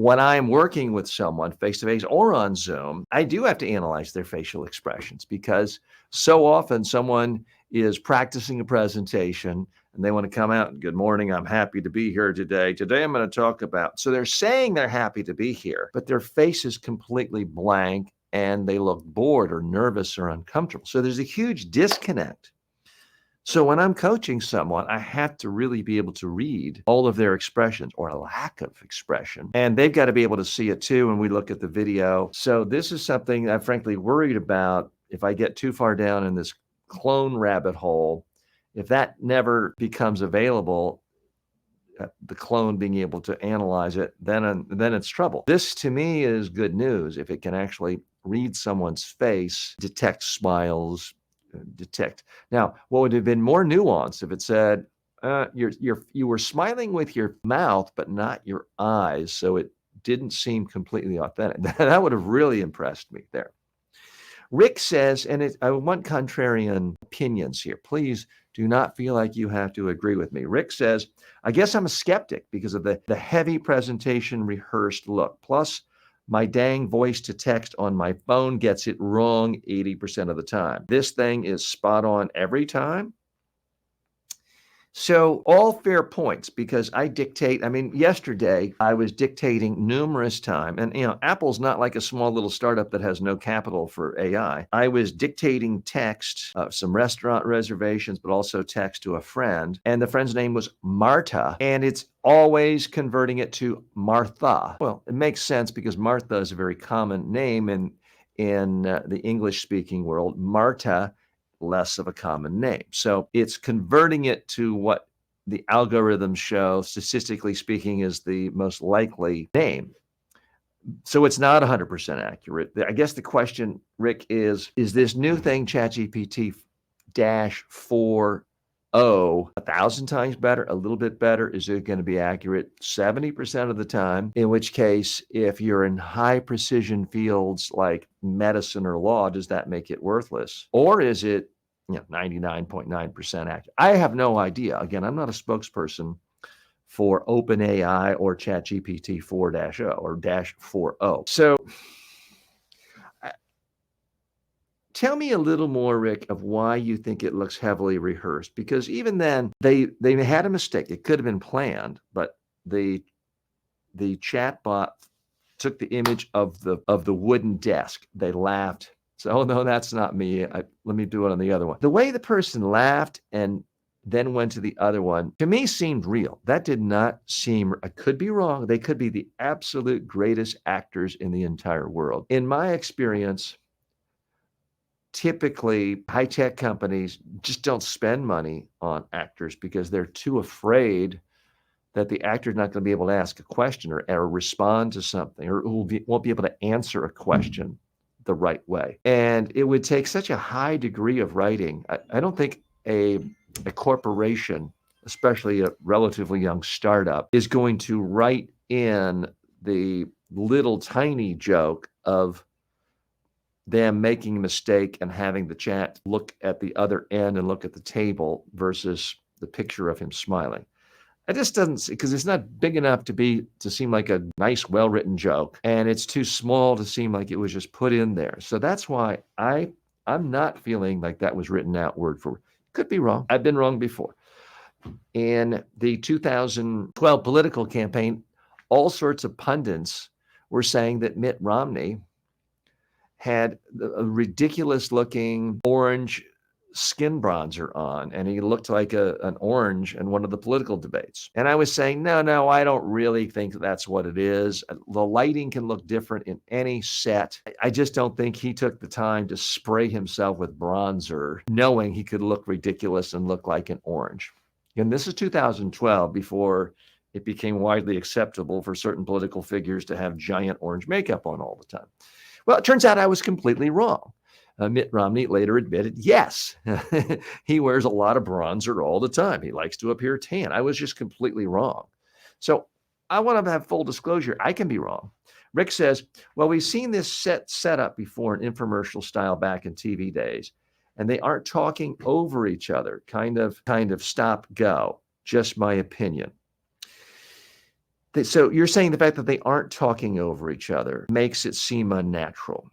when I'm working with someone face-to-face or on Zoom, I do have to analyze their facial expressions because so often someone is practicing a presentation and they want to come out and good morning, I'm happy to be here today. Today I'm going to talk about, so they're saying they're happy to be here, but their face is completely blank and they look bored or nervous or uncomfortable. So there's a huge disconnect. So when I'm coaching someone, I have to really be able to read all of their expressions or a lack of expression. And they've got to be able to see it too when we look at the video. So this is something I'm frankly worried about if I get too far down in this clone rabbit hole. If that never becomes available, the clone being able to analyze it, then it's trouble. This to me is good news if it can actually read someone's face, detect smiles, detect. Now, what would have been more nuanced if it said, you were smiling with your mouth, but not your eyes, so it didn't seem completely authentic. That would have really impressed me there. Rick says, and I want contrarian opinions here. Please do not feel like you have to agree with me. Rick says, I guess I'm a skeptic because of the heavy presentation rehearsed look. Plus, my dang voice to text on my phone gets it wrong 80% of the time. This thing is spot on every time. So all fair points because I dictate. I mean, yesterday I was dictating numerous times, and Apple's not like a small little startup that has no capital for AI. I was dictating text, some restaurant reservations, but also text to a friend, and the friend's name was Marta, and it's always converting it to Martha. Well, it makes sense because Martha is a very common name in the English-speaking world. Marta, less of a common name. So it's converting it to what the algorithms show, statistically speaking, is the most likely name. So it's not 100% accurate. I guess the question, Rick, is this new thing, ChatGPT -4o, 1,000 times better, a little bit better? Is it going to be accurate 70% of the time? In which case, if you're in high precision fields like medicine or law, does that make it worthless? Or is it 99.9% accurate? I have no idea. Again, I'm not a spokesperson for OpenAI or ChatGPT 4-0 or -4o. So tell me a little more, Rick, of why you think it looks heavily rehearsed, because even then they had a mistake. It could have been planned, but the chatbot took the image of the wooden desk. They laughed. So, oh no, that's not me. Let me do it on the other one. The way the person laughed and then went to the other one, to me seemed real. That did not seem, I could be wrong. They could be the absolute greatest actors in the entire world. In my experience, typically high-tech companies just don't spend money on actors because they're too afraid that the actor's not going to be able to ask a question or respond to something, or won't be able to answer a question the right way. And it would take such a high degree of writing. I don't think a corporation, especially a relatively young startup, is going to write in the little tiny joke of them making a mistake and having the chat look at the other end and look at the table versus the picture of him smiling. It just doesn't, because it's not big enough to seem like a nice, well-written joke, and it's too small to seem like it was just put in there. So that's why I'm not feeling like that was written out word for word. Could be wrong. I've been wrong before. In the 2012 political campaign, all sorts of pundits were saying that Mitt Romney had a ridiculous-looking orange skin bronzer on, and he looked like an orange in one of the political debates. And I was saying, no, I don't really think that's what it is. The lighting can look different in any set. I just don't think he took the time to spray himself with bronzer, knowing he could look ridiculous and look like an orange. And this is 2012, before it became widely acceptable for certain political figures to have giant orange makeup on all the time. Well, it turns out I was completely wrong. Mitt Romney later admitted, yes, he wears a lot of bronzer all the time. He likes to appear tan. I was just completely wrong. So I want to have full disclosure. I can be wrong. Rick says, well, we've seen this set up before in infomercial style back in TV days, and they aren't talking over each other, kind of stop, go. Just my opinion. So you're saying the fact that they aren't talking over each other makes it seem unnatural.